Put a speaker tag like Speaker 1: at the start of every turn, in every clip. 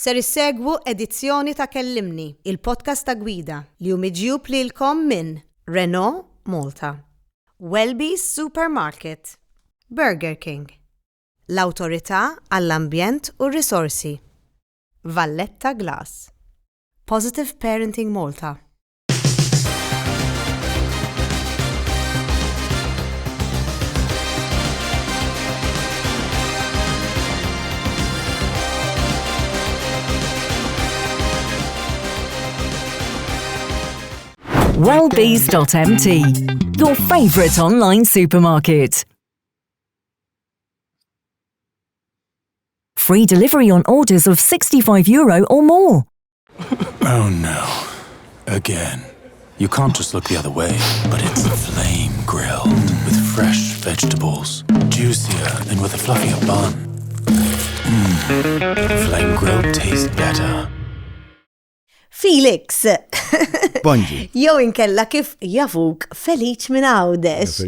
Speaker 1: Ser issegwu edizzjoni ta' Kellimni, il-podcast ta' gwida li miġjub lilkom minn Renault Malta, Welby's Supermarket, Burger King, l-Awtorità għall-Ambjent u r-Risorsi, Valletta Glass, Positive Parenting Malta.
Speaker 2: Welby's.mt, your favourite online supermarket. Free delivery on orders of €65 or more.
Speaker 3: Oh no. Again. You can't just look the other way, but it's flame grilled with fresh vegetables, juicier and with a fluffier bun. Flame grilled tastes better.
Speaker 1: Felix!
Speaker 4: Bonġi.
Speaker 1: Jew inkella kif jafuk Feliċ minn Għawdex.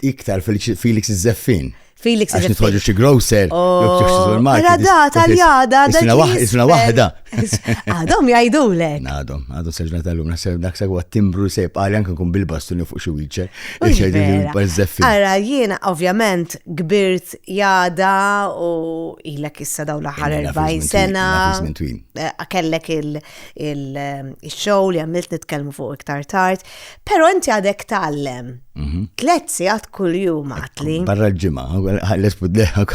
Speaker 4: Iktar Felix iż-żeffin.
Speaker 1: Felix
Speaker 4: Għax nitħolġu xi grocer.
Speaker 1: Rada tal-jada.
Speaker 4: Isna waħda.
Speaker 1: Għadhom jgħidulek.
Speaker 4: Għadhom seġna tal-lum. Naħseb dak sagwa timbru sejb għali anke nkun bil-bastuni fuq xi wheelchair.
Speaker 1: Ara jiena ovvjament gbirt jada u ilek issa daw l-aħħar 40 sena. Kellek il-show li għamilt nitkellmu fuq iktar tard. Però inti għadek tallem. 3 sigħat kull jum għatli.
Speaker 4: Barra l-ġimgħa,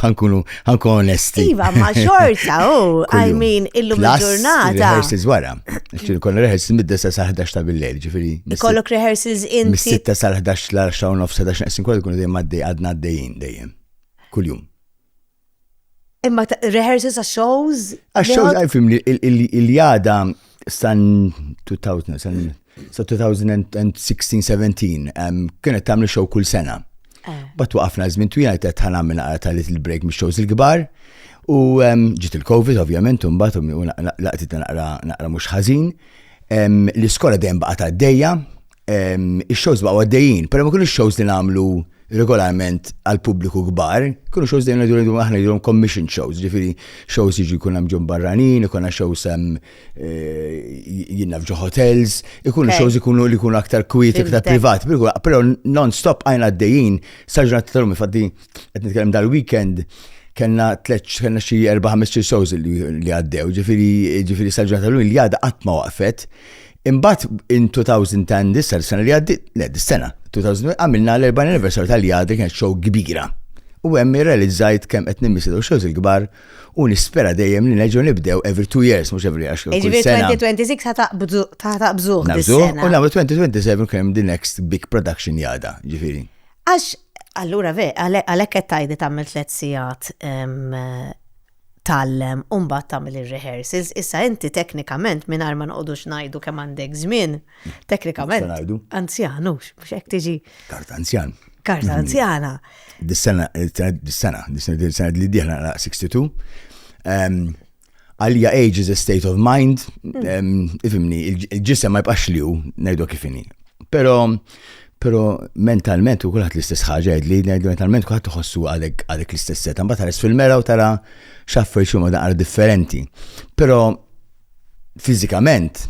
Speaker 4: ħankunu onesti.
Speaker 1: Iva, ma xorta, I mean, illum il-ġurnata.
Speaker 4: Rehearsals wara. Konna rehearsals mid-9 sa' 11 ta' bil-lejl, ġifiri.
Speaker 1: Ikollok rehearsals inti.
Speaker 4: Mis-6 sa' 11 l-10 u nofs 11 naqsin kollu kunu dejjem għadna għaddejjin dejjem. Kull jum.
Speaker 1: Imma rehearsals a shows?
Speaker 4: A shows għalfim il-jada san 2000, sa 2016-17 kienet tagħmel show kull sena. Bat waqafna żmien twila qed ħanamel naqra ta' little break mix-shows il-kbar u ġiet il-COVID ovvjament u mbagħad laqtit naqra mhux ħażin. L-iskola dejjem baqgħet għaddejja, ix-shows baqgħu għaddejjin, però ma kienux shows li nagħmlu regolarment għal pubbliku kbar, kienu shows dejjem ngħidu aħna jidhom commission shows, ġifieri shows jiġu jkun hemm ġon barranin, ikun shows jinnaf ġo hotels, ikunu shows ikunu li jkunu aktar kwiet, aktar privat, però non-stop għajna għaddejjin, sa-ġurnata tal-lum, infatti qed nitkellem dal-weekend, kellna xi 4-5 shows li għaddew, ġifieri sa-ġurnata tal-lum li għadha qatt ma waqfet. Imbagħad in 2010 dis-sena li għaddiet, dis-sena 2000 għamilna l-40 anniversary tal-jada kienet show kbira. U hemm irrealizzajt kemm qed nimmissew shows il-kbar u nispera dejjem li nerġgħu nibdew every 2 years mhux every year.
Speaker 1: Ġifieri 2026 ħataqbżuh dis-sena.
Speaker 4: U nagħmlu 2027 kemm the next big production jada, ġifieri.
Speaker 1: Għax allura għalhekk qed tgħidi tagħmel 3 sigħat tallem u mbagħad tagħmel ir-rehearsals. Issa inti teknikament mingħajr ma noqogħdux ngħidu kemm għandek żmien, teknikament anzjanux, mhux hekk tiġi.
Speaker 4: Karta anzjan.
Speaker 1: Karta anzjana.
Speaker 4: Dis-sena li dieħla 62. Għalija age is a state of mind. Ifimni, il-ġisem ma jibqax li hu ngħidu kif inhi. Pero mentalment u kulħadd l-istess ħaġa li mentalment kulħadd iħossu għadek l-istess seta. Mbagħad tara fil-mera u tara x'affarijiet huma daqar differenti. Però fiżikament,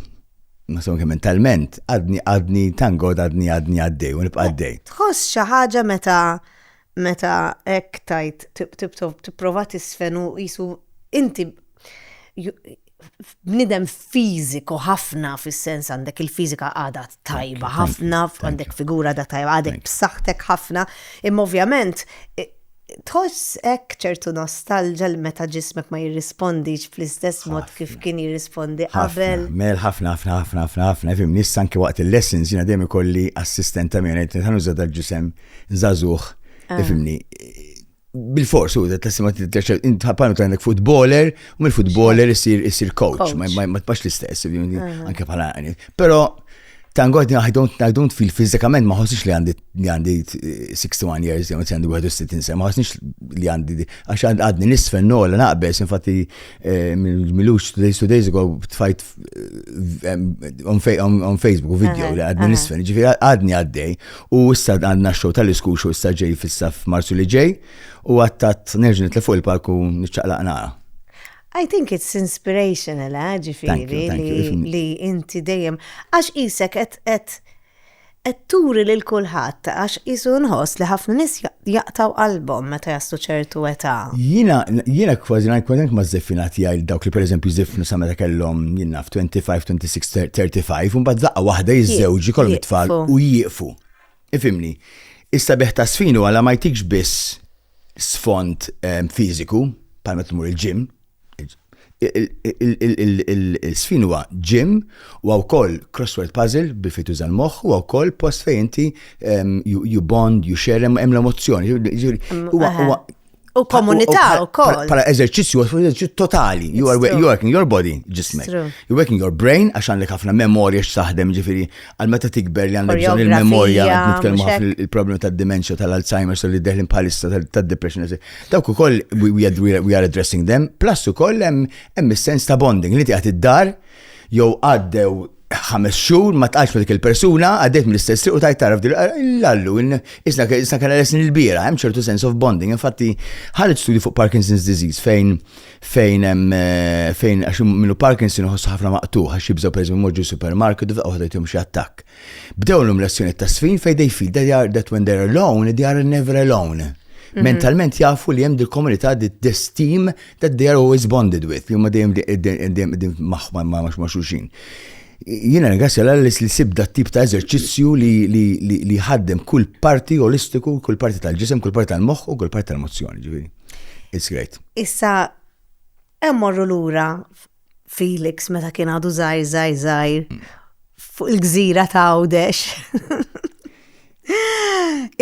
Speaker 4: ma kemm mentalment, għadni tangod għadni għaddej u nibqa' għaddej.
Speaker 1: Tħoss xi ħaġa meta hekk tajt tipprova tisfenu qisu inti bnidem fiżiku ħafna fis-sens għandek il-fiżika għadha tajba ħafna, għandek figura għadha tajba, għadek b'saħħtek ħafna, imma ovvjament tħoss hekk ċertu nostalġa meta ġismek ma jirrispondix fl-istess mod kif kien jirrispondi qabel.
Speaker 4: Mel ħafna, ifhem nissa anke waqt il-lessons jiena dejjem ikolli assistent ta' min qed ħanuża dal-ġisem żagħżugħ, ifhimni. Bil-fors, inti ħapanu għandek footballer, u mill-footballer isir coach, ma tbax l-istess, anke bħala għani. Pero, tangod, I don't feel fizikament, ma ħossix li għandi 61 years, għandi 61 sena, ma ħossix li għandi, għax għadni nisfen nola naqbess, infatti, milux 2 days ago, tfajt on Facebook, video, li għadni nisfen, ġifiri għadni għaddej, u issa għadna xow tal-isku, xow issa ġej fissa f'Marzu li ġej, u għattat nerġu nitla fuq il-parku nitċaqlaq nara.
Speaker 1: I think it's inspirational, ġifiri, li inti dejjem, għax isek et turi lil kulħadd, għax isu nħoss li ħafna nis jaqtaw qalbhom meta jaslu ċertu età.
Speaker 4: Jiena kważi ma żeffinati għal dawk li pereżempju żiffnu sa meta kellhom jiena 25, 26, 35 u mbagħad daqqa waħda jiżżewġu kollhom it-tfal u jieqfu. Ifhimni. Issa beħta sfinu għala ma jtikx biss sfond fiżiku, bħal meta tmur il-ġim. Il-sfin huwa ġim u wkoll crossword puzzle bil-fit tuża l-moħħ u wkoll post fejn inti you bond, you share hemm l-emozzjoni.
Speaker 1: U komunità wkoll.
Speaker 4: Para eżerċizzju totali. You are working your body, ġismek. You working your brain għax għandek ħafna memorja x'taħdem ġifieri għal meta tikber li għandek bżonn il-memorja nitkellmu ħafna il-problemi tad-dementia tal-Alzheimer's u li deħlin bħalissa tad-depression. Dawk ukoll we are addressing them. Plus ukoll hemm is-sens ta' bonding li tiegħek id-dar jew għaddew 5 xhur ma tqalx ma dik il-persuna għaddiet mill-istess triq u tajt taraf l-allu isna kellha lesni l-biera hemm ċertu sense of bonding. Infatti ħareġ studju fuq Parkinson's disease fejn għax minnu Parkinson iħossu ħafna maqtuħ għax jibżgħu pereżempju morġu supermarket u waħda jtihom xi attakk. Bdewlhom lezzjoni ta' sfin fejn they feel that when they're alone they are never alone. Mentalment jafu li hemm dil-komunità this team that they are always bonded with. Huma dejjem ma' xulxin. Jiena ringrazzja l-Alla li sibda t-tip ta' eżerċizzju li ħaddem kull parti holistiku, kull parti tal-ġisem, kull parti tal-moħħ u kull parti tal-emozzjoni, ġifieri. It's great.
Speaker 1: Issa hemm morru lura Felix meta kien għadu żgħir fuq il-gżira ta' Għawdex.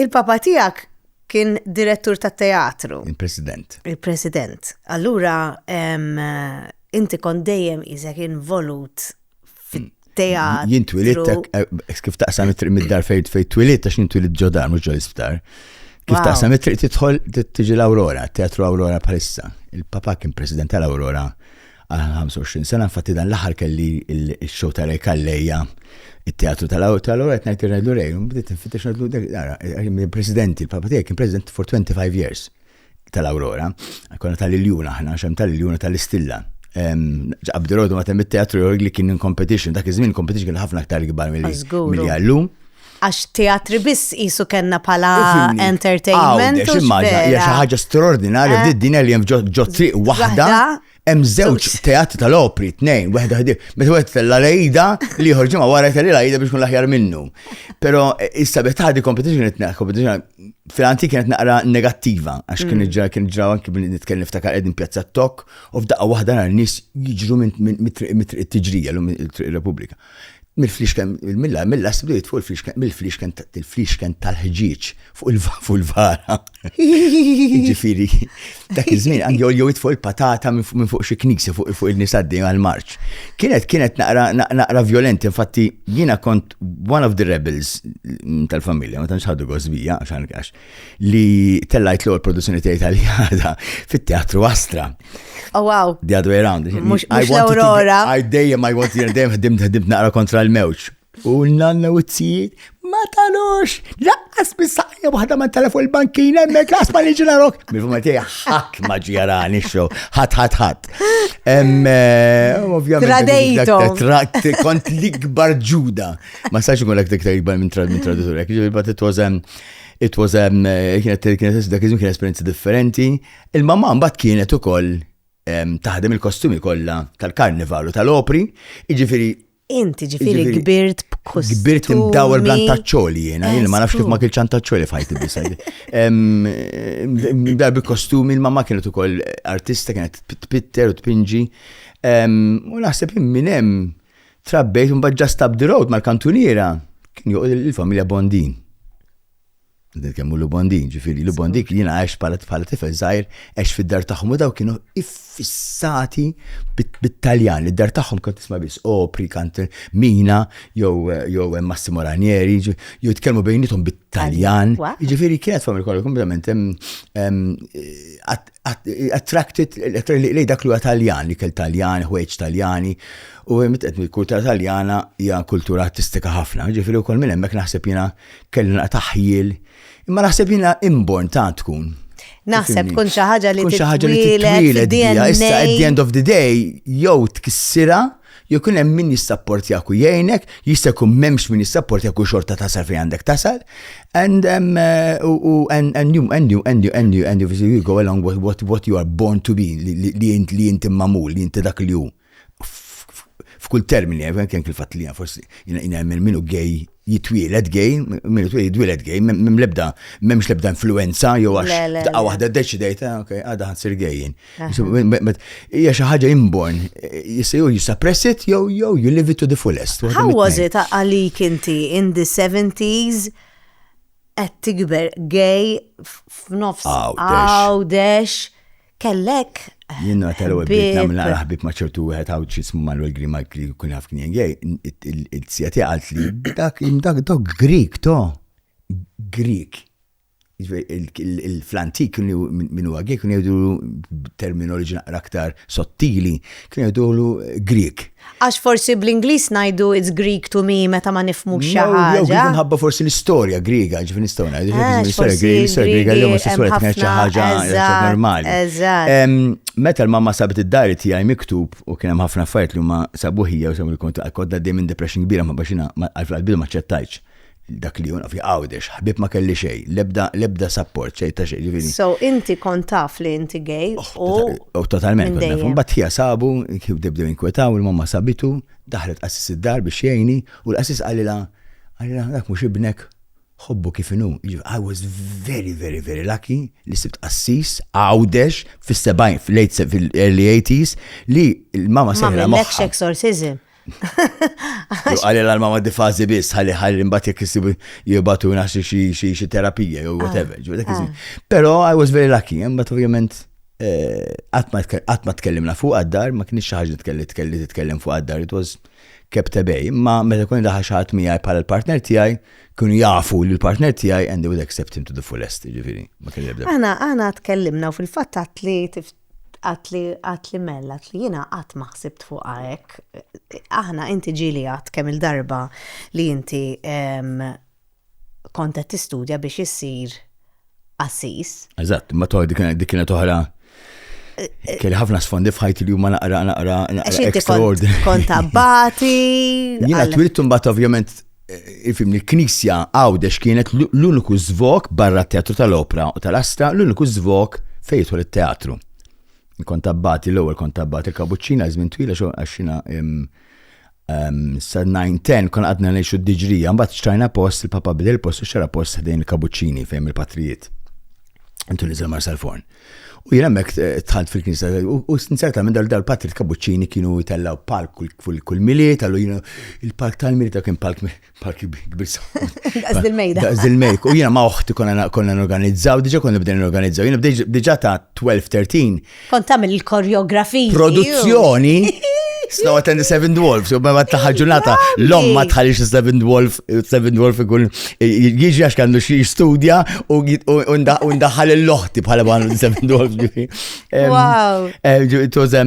Speaker 1: Il-papa tiegħek kien direttur tat-teatru. Il-president. Allura inti kont dejjem isek involut teatru.
Speaker 4: Jien twilid kif taqsam it-triq mid-dar fejn twilid għax jien twilid ġodar mhux ġol isptar. Kif taqsam it-triq tidħol tiġi l-Awrora, teatru Awrora bħalissa. Il-papa kien president tal-Awrora għal 25 sena, infatti dan l-aħħar kelli il-show tal-Rej Kallejja it-teatru tal-Awrora qed ngħid irrejlu Rej, bdiet infittex ngħidlu presidenti, il-papa tiegħi kien president for 25 years tal-Awrora. Konna tal-Iljuna aħna xem tal-Iljuna tal-Istilla. Abdirodu ma temmet teatru li kien in competition, dak iż-żmien competition kien ħafna aktar kbar milli għallum.
Speaker 1: Għax teatri biss qisu kellna bħala entertainment.
Speaker 4: Hija xi ħaġa straordinarja f'din-dinja li hemm ġo triq waħda hemm żewġ teatri tal-opri, tnejn, waħda ħdiem. Meta wieħed tal-Lejda li ieħor ġimgħa wara tal-Lejda biex kun l-aħjar minnu. Però issa beħtadi competition fil-antik kienet naqra negattiva, għax kien ġraw anki nitkellem niftakar qegħdin Pjazza Tokk u f'daqqa waħda nhar nies jiġru minn it-Tiġrija l Repubblika. Mill-Fliexken, mill-asbdiet fuq il-Fliexken tal-ħġieġ fuq il-vara. Ġifieri, dak iż-żmien għandi jew fuq il-patata minn fuq xi knisja fuq il-nisaddi għall-marċ. Kienet naqra violenti, infatti jiena kont one of the rebels tal-familja, ma tantx ħaddu gosbija għax li tellajt l-ewwel produzzjoni tiegħi Taljana fit-Teatru Astra.
Speaker 1: Oh wow.
Speaker 4: The other way around.
Speaker 1: Mux l-Aurora.
Speaker 4: Dejjem ħdimt naqra kontra l-mewġ. U l-nanna u t-sijiet, ma talux, laqqas bis-sajja waħda ma tala fuq il-bankina, mek las ma liġi narok. Mil-fumma tiegħi ħadd ma ġjarani xo, ħadd.
Speaker 1: Tradejtom.
Speaker 4: Kont l-ikbar ġuda. Ma sax ikun l-aktar ikbar minn traduttur. It was kienet esperienza differenti. Il-mamma mbagħad kienet ukoll taħdem il-kostumi kollha tal-karnivalu tal-opri,
Speaker 1: Inti gbirt b'kostumi.
Speaker 4: Gbirt imdawel b'lantaċċoli jiena ma nafx kif ma kienx ċantaċċoli fajti bisaj. Mdawel bil-kostumi, il-mamma kienet ukoll artista, kienet tpitter u tpinġi. U naħseb minn hemm trabbejt u mbagħad just up the road mal-kantuniera kien joqgħod il-familja Bondin. Kemmu Lubondin, ġifiri, Lubondin kien jina għax bħala tifel zaħir, għax fid-dar taħħom u daw kienu iffissati bit-Taljan, id-dar taħħom kont tisma' biss opri, kanter Mina, jew Massimo Ranieri, jew jitkellmu bejnietom bit-Taljan. Ġifiri kienet familja kollha kompletament attracted lejn dak li huwa Taljan, li kell Taljan, ħwejġ Taljani, u il-kultura Taljana hija kultura artistika ħafna, ġifiri wkoll minn hemmhekk naħseb jiena kellna taħjil. Imma naħseb jiena inborn ta' tkun.
Speaker 1: Naħseb tkun xi ħaġa li titwieled
Speaker 4: issa at the end of the day jew tkissira jew kun hemm min jissapportjak u jgħinek, jista' jkun m'hemmx min jissapportjak u xorta tasal fejn għandek tasal, and you go along with what you are born to be, li inti mamul, li inti dak li hu. F'kull termini, kien kif-fatt li forsi jgħamil minnu gay jitwieled gay, minnu jitwieled gay, memx lebda influenza, jew għax daqqa waħda deċidejt, għada ħansir gayin. Hija xi ħaġa inborn, you suppress it, jew you live it to the fullest.
Speaker 1: How was it għalik inti in the 70s qed tikber gay f'nofs Għawdex kellek
Speaker 4: Jiena tal-ewwel bdiet nagħmel ħbib ma' ċertu wieħed għawd xi ismu Manuel Grimaldi li kun jaf kien gay, il-sija tiegħek qalt li dak Grik Grik. Il-flantik minn huwa gay kienu jgħidu terminoloġi aktar sottili, kienu jgħidulu Grik.
Speaker 1: Għax forsi bl-Ingliż ngħidu it's Greek to me meta ma nifhmux xi ħaġa.
Speaker 4: Jew minħabba forsi l-istorja Griega, ġifieri nistgħu ngħidu l-istorja Griega li omosessualità kienet xi ħaġa normali. Meta l-mamma sabet id-dari tiegħi miktub u kien hemm ħafna affarijiet li huma sabuħija u sabu li kont għaddej minn depression kbira ma baxina għal-bidu ma ċettajtx. Dak li juna fi Għawdex, ħbib ma kelli xej, lebda support, xej ta' xej, ġivini.
Speaker 1: So, inti kont taf li inti gay
Speaker 4: u totalment, bat hija sabu, kif debdew inkwetaw, il-mamma sabitu, daħlet assis id-dar biex jgħini, u l-assis għallila, dak mux ibnek, xobbu kifinu. I was very, very, very lucky li sibt assis Għawdex fil-early 80s li il-mamma seħla
Speaker 1: moħħa. Ma millekx exorcism.
Speaker 4: Għalli l-mama di fazi bis, għalli mbat jek jibatu naħsi xie terapija, or whatever. Pero I was very lucky, but ovvijament għatma tkellimna fuq għaddar, ma kienx xaħġa titkellem fuq għaddar, it was kept away. Ma meta kun daħħa xaħat miħaj pala l-partner tijaj, kun jafu li l-partner tijaj and they would accept him to the fullest, ġifiri.
Speaker 1: Għana tkellimna u fil-fat għatli mella, għatli jina għat maħsibt fuq għajek. Aħna inti ġili għat kemm il-darba li inti konta t-istudja biex jissir assis.
Speaker 4: Eżatt, ma toħdi dikina toħra kelli ħafna sfondi fħajti li huma naqra extraordinary.
Speaker 1: Konta bati.
Speaker 4: Jina twiltu mbagħad ovvjament il-film l-Knisja Għawdex kienet l-uniku zvok barra t-teatru tal-opera u tal-Astra, l-uniku zvok fejtu l-teatru. Kontabbati l-ewwel kontabbati il-Kabuċċina żmien twila xo għaxina sa 9-10 kon għadna ngħixu d-diġrija, mbagħad xtrajna post il-papa bidel post u xara post ħdejn il-Kabuċċini fejn il-Patrijiet. Intu niżel Marsal Forn. U jien hemmhekk tħalt fil-Knisja u sinċertament dal-Patrijiet Kabuċċini kienu jtellaw palk kull miliet, għallu jienu il-park tal-miliet kien palk kbir.
Speaker 1: Daqs-dil-mejda.
Speaker 4: Daqs-dil-mejda. U jiena ma' oħti konna organizzaw, diġà konna bdejna organizzaw. Jiena diġà ta' 12-13.
Speaker 1: Kont tagħmel il-koreografiji.
Speaker 4: Produzzjoni. Snow attend the Seven Dwarfs, u ma taħħal ġurnata, l-om ma tħallix Seven Dwarf ikun jiġi għax kandu xie studja u ndaħħal il-loħti bħala bħal Seven Dwarfs.
Speaker 1: Wow.
Speaker 4: It was a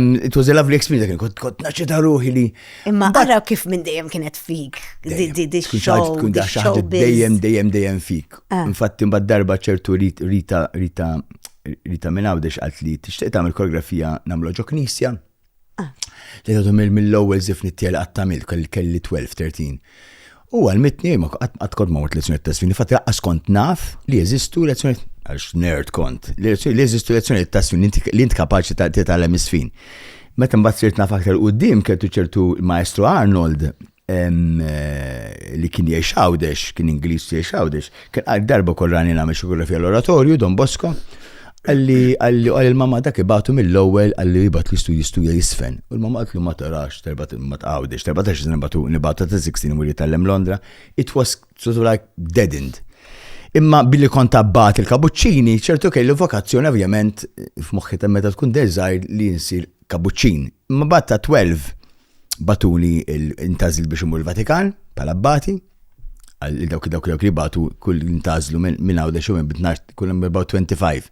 Speaker 4: lovely experience, kont naċċeta ruħi li.
Speaker 1: Imma għaraw kif minn dejjem kienet fik, di show,
Speaker 4: dejjem fik. Infatti mbagħad darba ċertu Rita minn Għawdex qalt li tixtieq tagħmel koreografija nagħmlu ġo Knisja. Li għadhom mill-ewwel zifni tiegħi għattamil kelli 12-13. U għal-mitni għatkod ma' lezzjoni t-tasfin, infatti għas kont naf li jeżistu lezzjoni, għax nerd kont, li jeżistu lezzjoni t-tasfin li int kapaċi titgħallem isfin. Meta mbagħad sirt naf aktar quddiem keltu ċertu maestru Arnold li kien jgħix Għawdex, kien Ingliż jgħix Għawdex, kien darba korrani nagħmel xogolografija l-oratorju Don Bosco. Għalli il-mamma dak ibatu mill-ewwel għalli jibat li studja jisfen. U l-mamma għatlu ma tarax, ma tqawdex, 14 nibatu ta' 16 u tal-lem Londra. It was sort of like deadened. Imma billi kont abbat il-Kabuċċini, ċertu kelli vokazzjoni ovvjament f'moħħi ta' meta tkun deżgħir li nsir kabuċċin. Imma bat ta' 12 batuli intazil biex imur il-Vatikan bħala abbati. Dawk li batu kull intazlu minn Għawdex u minn bitnax kull about 25.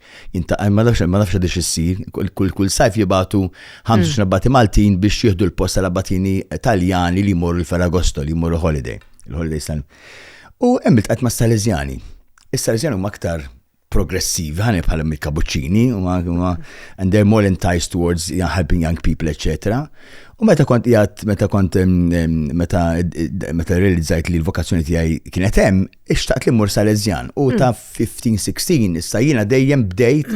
Speaker 4: Ma nafx għadix issir, kull sajf jibatu 5 abbati Maltin biex jieħdu l-post tal-abbatini Taljani li jmorru l-Ferragosto, li jmorru holiday. Il-holiday stan. U hemm iltqajt ma' Salesiani. Is-Salesiani huma aktar progressivi, ħani bħala mill-Cappuccini, and they're more enticed towards helping young people, etc. U meta realizzajt li l-vokazzjoni tiegħi kienet hemm, ixtaqt li mmur Salesian. U ta' 15-16 issa jiena dejjem bdejt,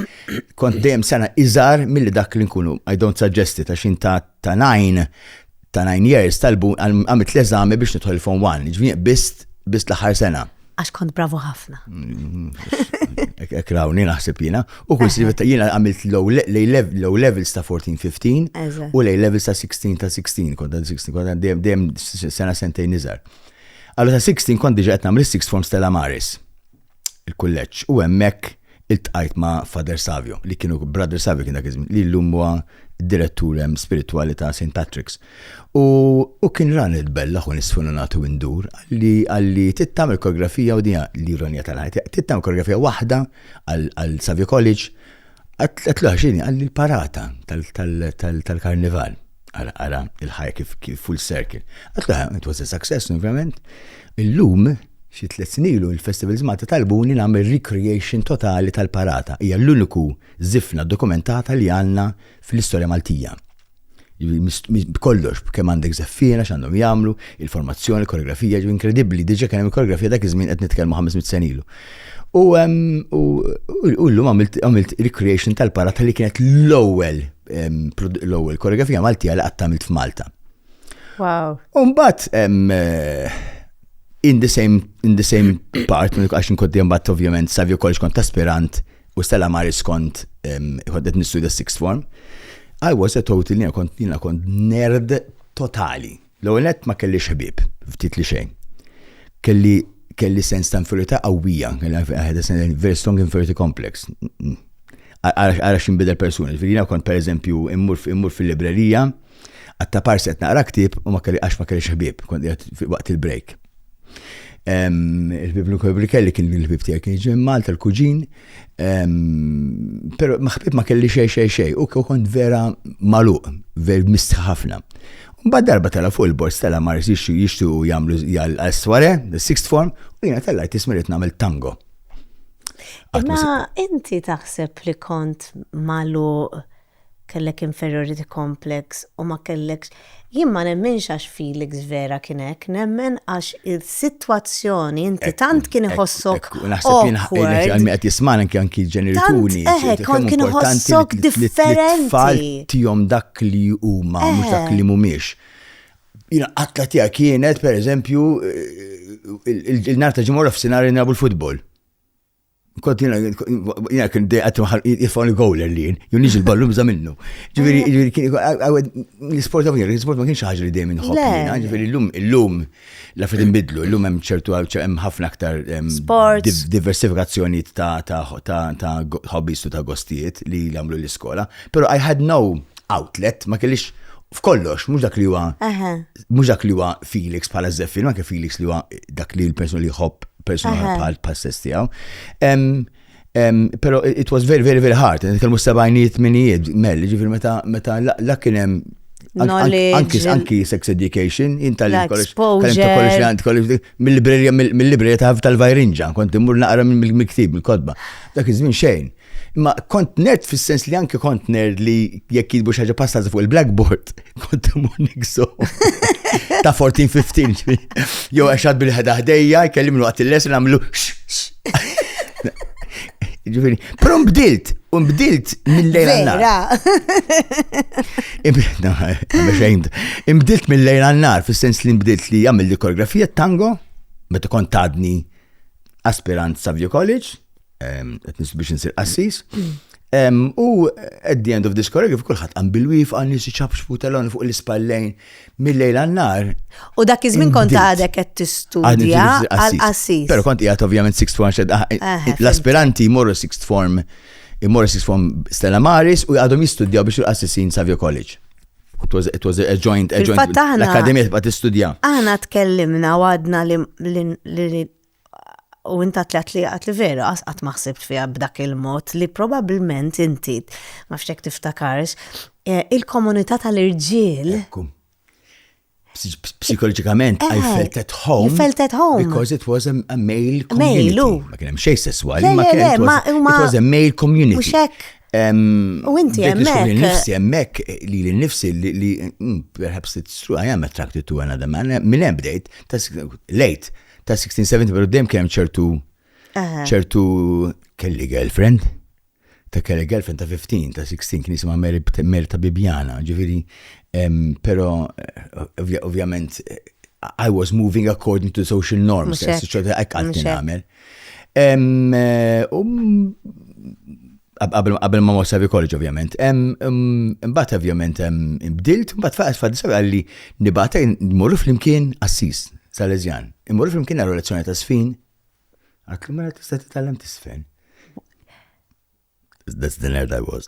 Speaker 4: kont dejjem sena iżgħar milli dak li nkunu. I don't suggest it għax ta' 9 years talbu għamilt l-eżami biex nidħol il-Form 1. Ġifieri biss l-aħħar sena.
Speaker 1: Għax kont bravo ħafna.
Speaker 4: Ekrawni naħseb jiena. U kull sivetta jiena għamilt low levels ta' 14-15 u levels ta' 16 kont dejjem sena sentejn iżgħar. Allora ta' 16 kont diġà qed nagħmel is-sixth form Stella Maris, il-kulleġġ, u hemmhekk iltqajt ma' Father Savio, li kienu Brother Savio kien dak iż-żmien, li llum huwa direttur spirituali ta' St. Patrick's. U kien ran il-bella u nisfunu nagħtu indur għalli tittam il-koreografija u dija l-ironija tal-ħajt. Tittam il-koreografija waħda għal Savio College għatluħa xini għalli l-parata tal-karnival. Għara il-ħajja kif full circle. Għatluħa, it was a success, ovvjament. Illum xi 3 snilu il-Festivals Malta talbuni nagħmel recreation totali tal-parata. Hija l-uniku żifna dokumentata li għandna fl-istorja Maltija. Kollox, kemm għandek żeffina x'għandhom jagħmlu, il-formazzjoni, il-koreografija, inkredibbli, diġà kien hemm il-koreografija dak iż-żmien qed nitkellmu 500 sen ilu. U llum għamilt recreation tal-parata li kienet l-ewwel koreografija Maltija li qatt għamilt f'Malta.
Speaker 1: Wow.
Speaker 4: U mbagħad in the same part, għax nkont jembat ovvjament Savio College kont aspirant u Stella Maris kont għoddet nistudja sixth form. I was a total, jina kont nerd totali. L-għonet ma kelli ħbib, ftit li xejn. Kelli sens ta' inferiorità qawwija, kelli very strong inferiority complex. Għara xinbidel persuni. Jina kont per eżempju immur fil-librerija, għatta parset naqra ktib u ma kelli ħbib, kont waqt il-break. Il-bib kelli kien il-bib tiegħek kien ġej Malta l-kuġin, però maħbib ma kelli xej u kont vera magħluq, ver mistħ ħafna. Mbagħad darba tela fuq il-bord Stella Maris jixtu jagħmlu għal-sware, the sixth form, u jiena tellajt ismirit nagħmel tango.
Speaker 1: Imma inti taħseb li kont magħluq kellek inferiority complex u ma kellekx, jien ma nemmenx għax Felix vera kien hekk, nemmen għax il-sitwazzjoni inti tant kien iħossok awkward.
Speaker 4: Għalmi qed jisman anki ġenerituri.
Speaker 1: Kien iħossok differenti.
Speaker 4: Tfal tihom dak li huma mhux dak li mhumiex. Jiena qattla tiegħek kienet pereżempju il-nhar ta' ġimgħa f'sinari nilagħbu l-futbol. Kont jina kien għattu jifgħu gowler li jien niġi l-ballu bża minnu. Ġifieri l-isport ma kienx ħaġa li dejjem inħobb jiena, ġifieri illum l-affarijiet inbidlu, illum hemm hemm ħafna aktar diversifikazzjoni ta' hobbies u ta' gostijiet li jagħmlu l-iskola, però I had no outlet, ma kellix f'kollox, mhux dak li huwa Felix bħala żeffin, ma anke Felix li huwa dak li l-persuna li jħobb persona bħal-passess tiegħu. Pero it was very, very, very hard. Kelmu 70-80 melli, ġifieri meta la kien hemm anki sex education, mill-librerija tal-Vajrinġa, kont immur naqra mill-miktib, mill-kodba. Dak iż-żmien xejn. Imma kont nerd fis-sens li anke kont nerd li jekk jitbu xi ħaġa passata fuq il-blackboard, kont immur niksu ta' 14-15. Jew għax bil ħeda ħdejja, jkellimlu waqt il-lesson nagħmlu ġifieri. Però mbdilt mill-lejl għan-nar. Imbdilt mill-lejl għan-nar, fis-sens li mbdilt li jagħmel koreografija tango, meta kont għadni aspirant Savio College, biex nsir assis. U at the end of this choreography kulħadd qam bil-wif għan nisi ċabxfu talon fuq l-ispallejn mill-lejl għan-nar.
Speaker 1: U dak iż-żmien kont għadek qed tistudja għal-assis.
Speaker 4: Però kont qiegħed ovvjament sixth form l-aspiranti jmorru sixth form Stella Maris u għadhom jistudjaw biex assissin Savio College. It was a joint l-Akkademija tibqa' tistudja.
Speaker 1: Aħna tkellimna u għadna li u inta għat li veru, għat maħsibt fija b'dak il-mod li probabilment inti, mafxek tiftakarx, il-komunità tal-irġiel
Speaker 4: Psychologicament, I felt at home.
Speaker 1: You felt at home.
Speaker 4: Because it was a male community. Ma kien hemm xejn sesswali, ma kien it was a male community.
Speaker 1: Mhux hekk. U inti hemmhekk.
Speaker 4: Nifsi hemmhekk li l-nifsi li perhaps it's true, I am attracted to another man. Minn hemm bdejt late ta' 16-17 pero dejjem kien hemm ċertu kelli girlfriend. Ta' kelli girlfriend ta' 15, ta' 16 kien jisimha Mary ta' Bibjana, ġifieri, però ovvjament I was moving according to social norms, ċerta għalti nagħmel. Qabel ma Mossavi College, ovvjament. Imbagħad ovvjament imbdilt, imbagħad faqgħet għalli nibgħata nmorru flimkien Assis, Salesian. Immorru flimkien għal relazzjoni ta' sfin. Għatlu mela tista' titgħallem tisfen. That's the nerd I was.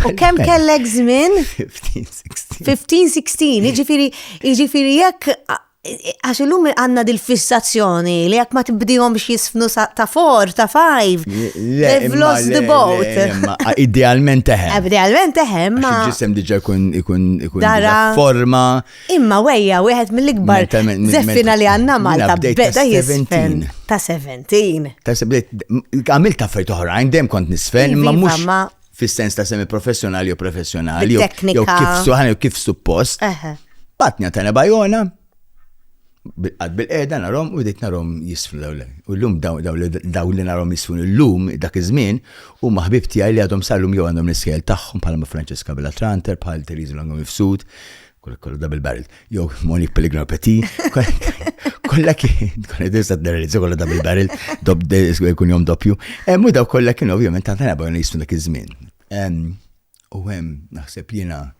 Speaker 1: U kemm kellek żmien?
Speaker 4: 15-16.
Speaker 1: 15-16, jiġifieri jekk għax illum għandna dil-fissazzjoni li jekk ma tibdihom biex jisfnu ta' 4, ta' 5. They've lost the boat.
Speaker 4: Idealment teħem.
Speaker 1: Idealment teħem.
Speaker 4: Ġisem diġa ikun forma.
Speaker 1: Imma wejja, wieħed mill-ikbar zeffina li għandna Malta beda jisfen. Ta' 17.
Speaker 4: Għamilt ta' fejt oħrajn, dem kont nisfen, imma mhux fis-sens ta' semi-professjonali u professjonali.
Speaker 1: Teknika.
Speaker 4: Jew kif suppost. Batnja ta' Bajona. Għad bil-qeda narom u dik narom jisfnu dawle. U l-lum daw li narom jisfnu l-lum dak iż-żmien u maħbib tiegħi li għadhom sal-lum jew għandhom l-iskejl tagħhom bħalma Francesca Bella Tranter, bħal Teresa Longo Mifsud, kollu double barrel. Jew Monique Pellegrino Petit, kollha kien tista' tderrealizza kollha double barrel, kun jom doppju. U daw kollha kienu ovvjament tagħna bajna jisfnu dak iż-żmien. U hemm naħseb jiena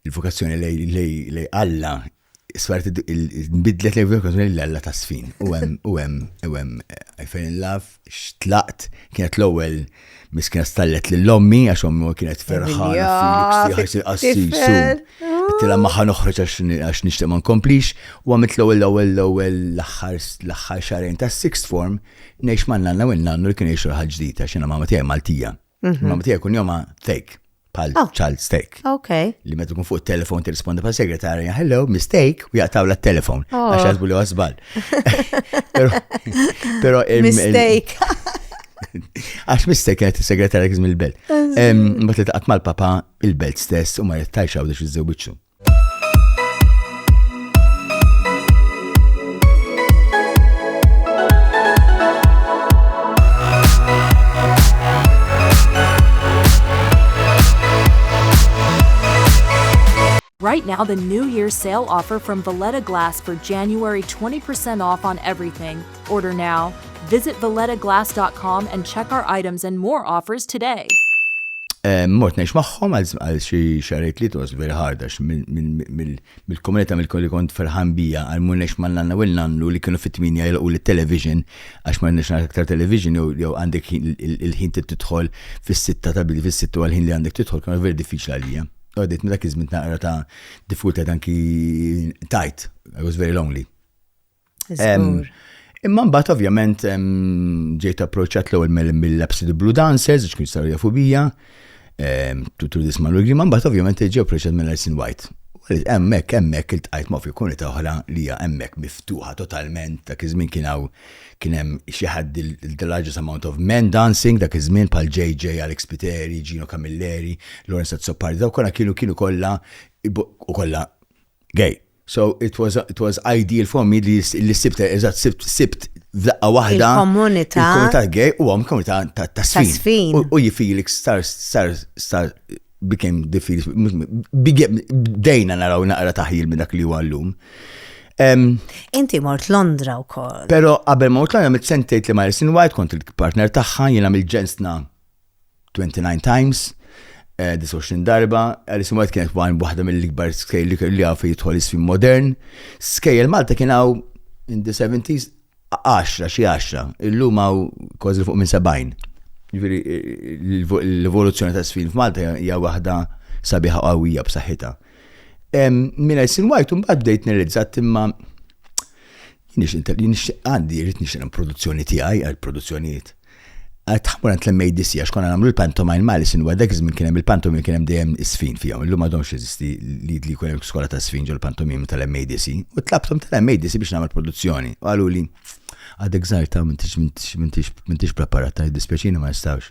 Speaker 4: il-vokazzjoni lej Alla swart bidlet li vokazzjoni l-Alla ta' sfin. U hemm I fell in love, xtlaqt, kienet l-ewwel miskina stallet lill-ommi għax ommi kienet ferħana Felix Assisu. Tila maħa noħroġ għax nixtieq ma nkomplix u għamilt l-ewwel l-aħħar xarejn ta' sixth form ngħix ma' nanna u n-nannu li kien jgħixu ħaġa ġdida għax jiena mamma tiegħi Maltija. Mamma tiegħi kun jomha Thek. Pal child steak.
Speaker 1: Okay.
Speaker 4: Li meta tkun fuq il-telefon tirrisponda pa' segretarja, hello, mistake, u jaqtaw la telefon. Għax għazbu li għazbal. Pero
Speaker 1: mistake.
Speaker 4: Għax mistake għet il-segretarja kizm il-belt. Mbagħad li taqat mal-papa il-belt stess u ma jittajxaw biex iż-żewbiċċu.
Speaker 5: Right now, the New Year's sale offer from Valletta Glass for January 20% off on everything. Order now. Visit vallettaglass.com and check our items and more offers today.
Speaker 4: Mort neħx maħħom għal xie xarajt li was very hard għax mill-komunita mill-kolli kont ferħan bija għal mun neħx man-nanna u l-nannu li kienu fit-8 jilqu l-television għax ma neħx aktar television jew għandek il-ħin tidħol fis-sitta ta' bidi fis-sittu għal-ħin li għandek tidħol kien very diffiċli għalija. Għaddit meta kizmit naqra ta' diffikulta anki tight. I was very lonely. Imma mbagħad ovvjament ġejt approċċat l-ewwel mill-Lapsy Blue Dancers, ġkun jistgħu jafu bija, to this man Green, mbagħad ovvjament ġew approċċat mill Alison White. Hemmhekk iltqajt ma' komunità oħra li hija hemmhekk miftuħa totalment, dak iż-żmien kien hemm xi ħadd the largest amount of men dancing dak iż-żmien bħal JJ, Alex Piteri, Gino Camilleri, Lawrence Azzopardi, daw kollha kienu kollha gay. So it was ideal for me li sibt f'daqqa waħda il-komunità gay u għam komunità ta' sfin. U jifilek star became bdejna naraw naqra taħjil minn dak li huwa llum.
Speaker 1: Inti mort Londra wkoll.
Speaker 4: Però qabel mort Londra mit-sentejt li ma' Alison White kont il-partner tagħha jiena mill-ġensna 29 times. 29 darba, Alison White kienet waħda mill-ikbar skejl li għaw jidħol isfin modern. Skejl Malta kien għaw in the 70s 10. Illum għaw kważi fuq minn 70. Ġifieri l-evoluzzjoni ta' sfin f'Malta hija waħda sabiħa qawwija b'saħħitha. Minn Alison White mbagħad bdejt nirriżatt imma għandi jrid nixtieq produzzjoni tiegħi għall-produzzjonijiet. Tħammur għant l-MADC, għax konna namlu l-pantomime Malison, u għadek żmien kien hemm il-pantomime kien hemm dejjem isfin fihom. Illum m'għadhomx jeżisti li jkun hemm skola ta' sfin ġol pantomime tal-MADC. U tlabthom tal-MADC biex nagħmel produzzjoni. U qalu li għadek żgħar ta' m'intix preparata, jiddispjaċini ma nistgħux.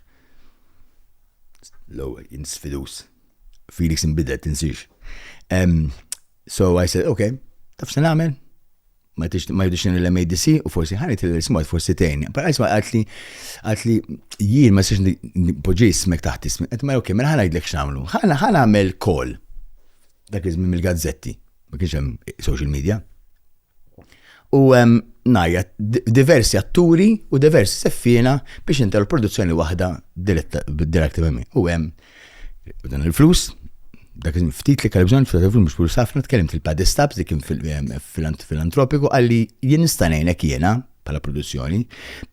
Speaker 4: Low insfidus. Felix inbidet insix. So I said, okay, taf se nagħmel? Ma jidix l-MADC u forsi ħanit il-smot forsi tejni. Pero għisma għatli jien ma s-six poġi ismek taħt ismek. Għatma ok, mela ħana jidlek x'namlu. ħana għamel call. Dak iżmin mill-gazzetti. Ma kienx hemm social media. U najja diversi atturi u diversi seffina biex intel produzzjoni waħda direttivament. U dan il-flus, dak ftit li kalbżon fil-telefon mux pur safna tkellimt il-Paddy Stubbs li kien fil-antropiku għalli jien nistanejnek jiena pala produzzjoni,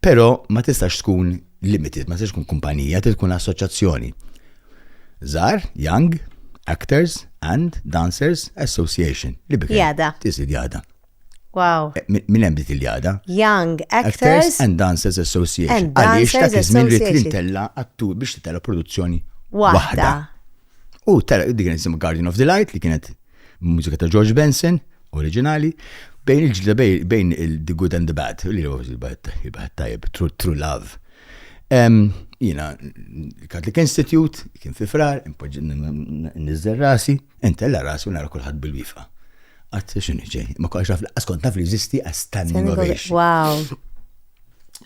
Speaker 4: pero ma tistax tkun limited, ma tistax tkun kumpanija, tkun assoċjazzjoni. Zar, Young Actors and Dancers Association.
Speaker 1: Jada.
Speaker 4: Tisid jada.
Speaker 1: Wow.
Speaker 4: Min hemm dit il-jada?
Speaker 1: Young Actors
Speaker 4: and Dancers Association.
Speaker 1: And Dancers
Speaker 4: Għaliex dak iż-żmien
Speaker 1: Association.
Speaker 4: rrid tintella attur biex titella produzzjoni
Speaker 1: Waħda.
Speaker 4: waħda. U tara, dik kienet jisimha Guardian of the Light, li kienet mużika ta' George Benson, oriġinali, bejn il-ġilda bejn il-The Good and the Bad, li il-baħet tajib, True Love. Jina, Catholic Institute, kien fi frar, nizzer rasi, intella rasi u nara kulħadd bil-wifa. Għat, xini ġej, ma kollox naf, askont naf li jizisti a standing ovation.
Speaker 1: Wow.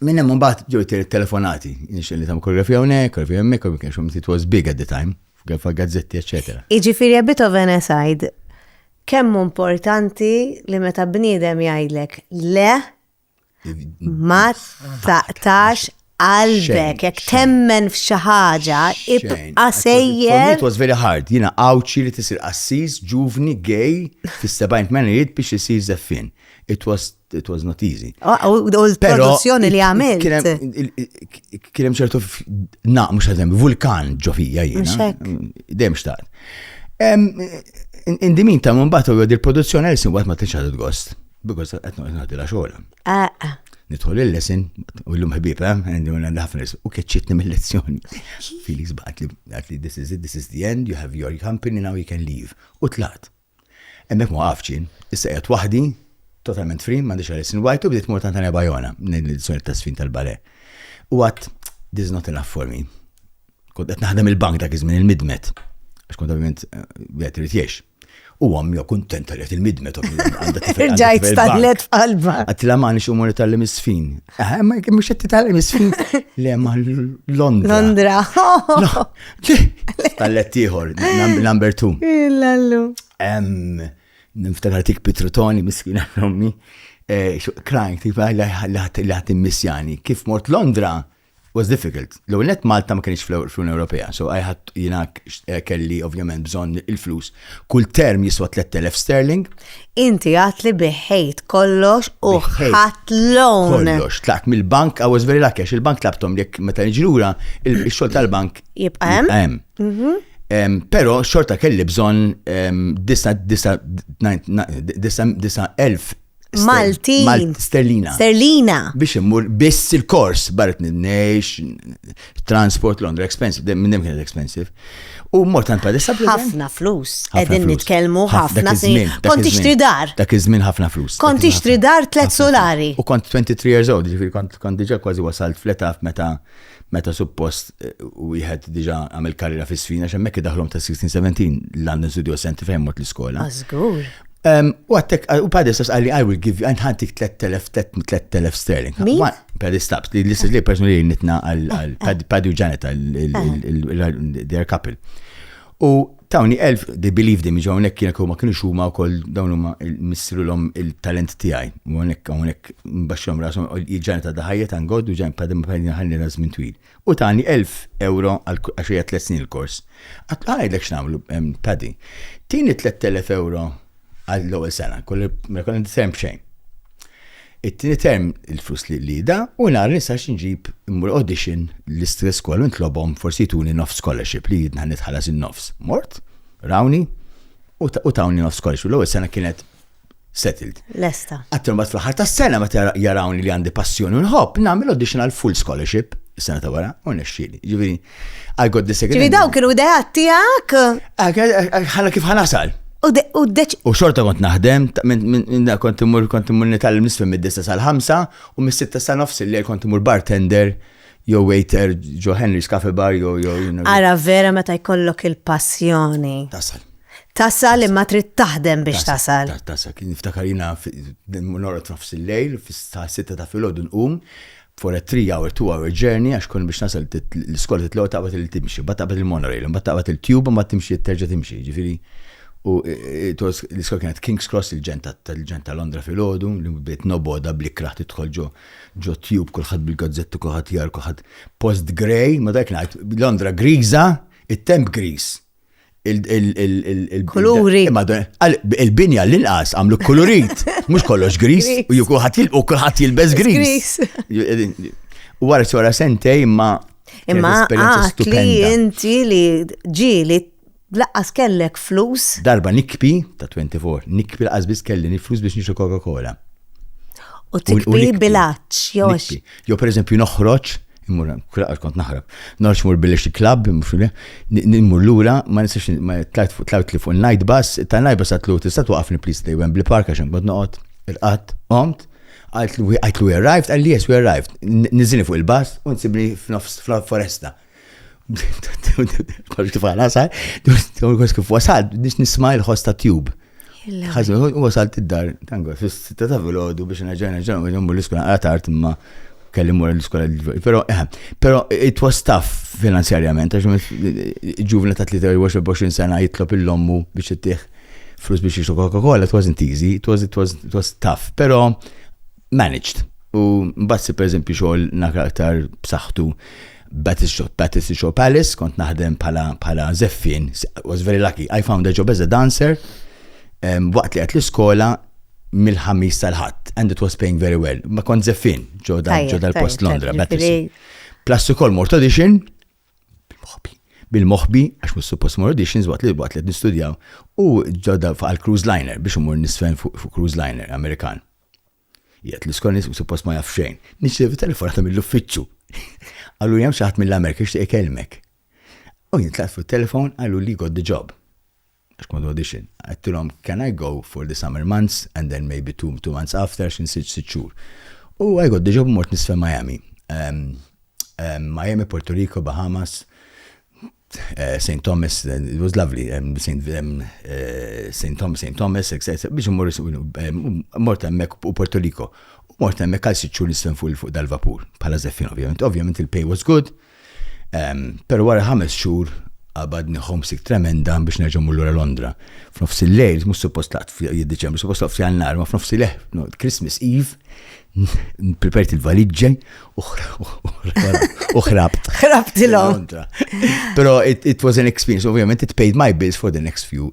Speaker 4: Minna mbagħad ġew telefonati, li tam koreografija hawnhekk, koreografija hemmhekk, it was big at the time. Fa' gazzetti, eccetera.
Speaker 1: Iġifieri a bit of an aside, kemm importanti li meta bniedem jgħidlek le ma taqtax qalbek, jekk temmen f'xi ħaġa ibqa' sejjer.
Speaker 4: It was very hard. Jiena għawċi li tisir assis, ġuvni, gay, fis-70 manijiet biex isir żeffin. It was not easy.
Speaker 1: U l-produzzjoni li għamilt.
Speaker 4: Kien hemm ċertu mhux għadem vulkan ġofija jiena. Dejjem xtaqt. In the meantime mbagħad u il-produzzjoni għal ma tinxħadet gost. Because qed nagħdilha xogħla. Nidħol il-lesson u l-lum ħbib, u keċċitni mill-lezzjoni. Felix baqt li this is it, this is the end, you have your company, now you can leave. U tlat. Emmek mu għafċin, issa għet wahdi, totalment free, mandiċ għal-lesson white, u bdiet mur Tantana Bajona, l-edizzjoni ta' sfin tal-bale. U għat, this is not enough for me. Kont għet naħdem il-bank dak iżmin il-midmet, għax kont ovvijament għet irritiex. U għammi kontenta li għet il-midmet.
Speaker 1: Ġajt stallet f'qalba.
Speaker 4: Għattila maħni xumur tal-lim isfin. Ma mux għet tal-lim isfin. Le ma Londra.
Speaker 1: Londra.
Speaker 4: Stallet tiħor, number 2.
Speaker 1: Illallu.
Speaker 4: Niftakar tik Pitrutoni, miskina l-ommi. Crying, tipa li għat immissjani. Kif mort Londra was difficult. L-għunet Malta ma kienx fl-Unjoni Ewropea, so għajħat jina kelli ovvjament bżon il-flus. Kull term jiswa 3,000 sterling.
Speaker 1: Inti għat li biħejt kollox u ħat loan.
Speaker 4: Kollox, tlaq mill-bank, I was very lucky, għax il-bank tlabtom li meta nġilura, il-xol tal-bank
Speaker 1: jibqa' hemm.
Speaker 4: Pero xorta kelli bżon 9,000
Speaker 1: Maltin.
Speaker 4: Sterlina. Biex immur biss il-kors, barret nidnejx, transport Londra expensive, minn dem kienet expensive. U mortant pa dessa
Speaker 1: ħafna flus. Edin nitkelmu ħafna snin. Konti xtri dar.
Speaker 4: Dak iż-żmien ħafna flus.
Speaker 1: Konti xtri dar 3 solari.
Speaker 4: U kont 23 years old, ġifieri kont diġà kważi wasalt fl-età meta suppost u jħed diġà għamil karriera fis-sfina x'hemmhekk daħlhom ta' 16-17 London Studio Center fejn mort l-iskola.
Speaker 1: Żgur.
Speaker 4: U għattek, u Paddy Stubbs għalli, I will give you, għantik 3,000 sterling.
Speaker 1: Min?
Speaker 4: Paddy Stubbs, li personu li nitna għal Paddy u Janet, their couple. U tawni 1,000, they believed him, ġawnek kiena kuma kienu xuma u koll dawnu ma missiru l-om il-talent tijaj. U għonek mbaxxom rasom, Janet għadda ħajjet għan god u Janet Paddy ħalli razmin twil. U tawni 1,000 euro għaxija 3 snin il-kors. Għajdlek xnamlu, Paddy, tini 3,000 euro għall-ewwel sena, kolli term xejn. It-tieni term il-flus li da u nar nistax nġib immur audition l-istress skola nitlobhom forsi jtuni nofs scholarship li jidna nitħallas in-nofs. Mort, rawni u tawni nofs scholarship. L-ewwel sena kienet settled.
Speaker 1: Lesta.
Speaker 4: Għattem bat fl-ħar tas-sena meta jarawni li għandi passjoni u nħobb nagħmel audition għal full scholarship is-sena ta' wara, u nexxieli. Ġifieri, I got the second.
Speaker 1: Ġifieri daw kienu ideat tiegħek.
Speaker 4: Ħalla kif ħanasal.
Speaker 1: U
Speaker 4: xorta kont naħdem, kont imur nitgħallem nisfem mid-9 sal-5 u mis-6 sa nofs il-lejl kont imur bartender jew waiter ġo Henry's Cafe Bar jew.
Speaker 1: Ara vera meta jkollok il-passjoni. Tasal imma trid taħdem biex tasal.
Speaker 4: Tasal, kien niftakarina norot nofs il-lejl, fis-6 ta' filgħodu nqum for a 3-hour, 2-hour journey għax kon biex nasal l-iskola titlew taqbad il-timxi, bat taqbad il-monorail, bat taqbad il-tube, bat timxi terġa' timxi, ġifieri. U l-iskola kienet King's Cross il-ġenta Londra fil-ħodu, li bdiet noboda blikra tidħol ġo tube, kulħadd bil-gazzettu, kulħadd jar, kulħadd post grey, ma dak ngħid Londra griża, it-temp griż.
Speaker 1: Kuluri.
Speaker 4: Il-binja l-inqas għamlu kolorit, mhux kollox griż, u kulħadd jilbes griż. U wara sentej imma
Speaker 1: li inti li ġieli laqqas kellek flus.
Speaker 4: Darba nikbi ta' 24, nikbi laqqas biss kelli flus biex nixtru Coca-Cola.
Speaker 1: U tikbi bilaċ, jox.
Speaker 4: Jo per eżempju noħroġ, kont naħrab, noħroġ mur bil-xi club, nimmur lura, ma nistax tlajt li fuq il-night bus, ta' night bus għatlu tista' tuqafni please li Wembley Park għaxan bad noqgħod irqat, qomt, għajtlu we arrived, għalli yes we arrived, nizzini fuq il-bus u nsibni f'foresta. Kħarġ kif għana sar, kif wasal, nix nisma il-ħosta tube. Xazmi, u wasalt id-dar, tango, fis-6 ta' filgħodu biex naġġana, ġemmu l-iskola għatart imma kelli mura l-iskola. Pero it was tough finanzjarjament, għax ġuvna ta' 23 sena jitlob il-lommu biex jittieħ flus biex jixtu Coca-Cola, it wasn't easy, it was tough, pero managed. U mbassi per eżempju xogħol nakra aktar b'saħħtu Battersea Show Palace, kont naħdem bħala zeffin. Was very lucky. I found a job as a dancer waqt li għat l-iskola mill-ħamis tal-ħadd, and it was paying very well. Ma kont zeffin ġo dal-post Londra, Battersea. Plus ukoll mort audition bil-moħbi għax mhux suppost mort auditions waqt li nistudjaw u ġodda għal cruise liner biex imur nisfen fuq cruise liner Amerikan. Jgħet l-iskola suppost ma jaf xejn. Nixtieq telefonata mill-uffiċċju. Għallu jem xaħat mill-Amerika xtiq kelmek. U jintlat fuq telefon għallu li got the job. Għax kont audition. Għattilhom, can I go for the summer months and then maybe 2 months after xin 6 xhur. U I got the job mort nisfa Miami. Miami, Puerto Rico, Bahamas, St. Thomas, it was lovely. St. Thomas, etc. Biex mort hemmhekk u Puerto Rico. Mort hemmhekk għal 6 xhur nisfen fuq dal-vapur bħala żeffin ovvjament. Ovvjament il-pay was good. Però wara 5 xhur għabadni homesick tremenda biex nerġa' mmur lura Londra. F'nofs il-lejl, mhux suppost laqt f'Diċembru, suppost laqt f'Jannar, ma f'nofs il-lejl, Christmas Eve, prepared il-valiġġi u ħrabt.
Speaker 1: Ħrabtilhom.
Speaker 4: Però it was an experience, ovvjament it paid my bills for the next few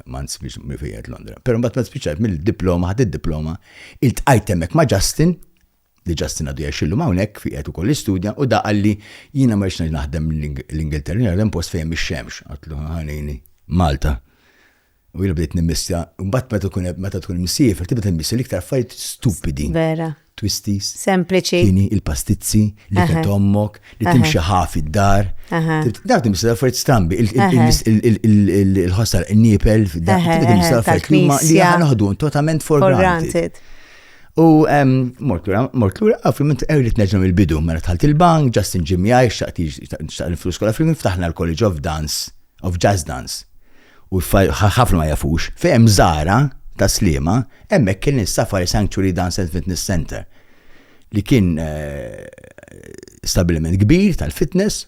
Speaker 4: months biex mifejjed Londra. Però mbagħad ma spiċċajt mill-diploma, ħadd id-diploma, iltqajt hemmhekk ma' Justin, li Justin għadu jaxillu mawnek fi għetu koll istudja u da għalli jina marċna naħdem l-Ingilterra, naħdem post fejem bix-xemx, għatlu ħanini Malta. U jina bdejt nimmissja, un bat meta tkun msiefer, tibet nimmissja liktar fajt stupidi.
Speaker 1: Vera.
Speaker 4: Twisties.
Speaker 1: Sempliċi.
Speaker 4: Kini, il-pastizzi, li katommok, li timxi ħaf id-dar. Dak nimmissja fajt strambi, il-ħossar, il-nipel, dak nimmissja fajt li ħanaħdu totalment for granted. U mort lura, għafriment għawrit neġna il-bidu, mara tħalt il-bank, Justin Jimmy għaj, xtaqt il-flus kolla, għafriment ftaħna l-College of Dance, of Jazz Dance. U ħafna ma jafux, fejem Zara ta' Slima, emmek kien il-Safari Sanctuary Dance and Fitness Center, li kien stabiliment kbir tal-fitness,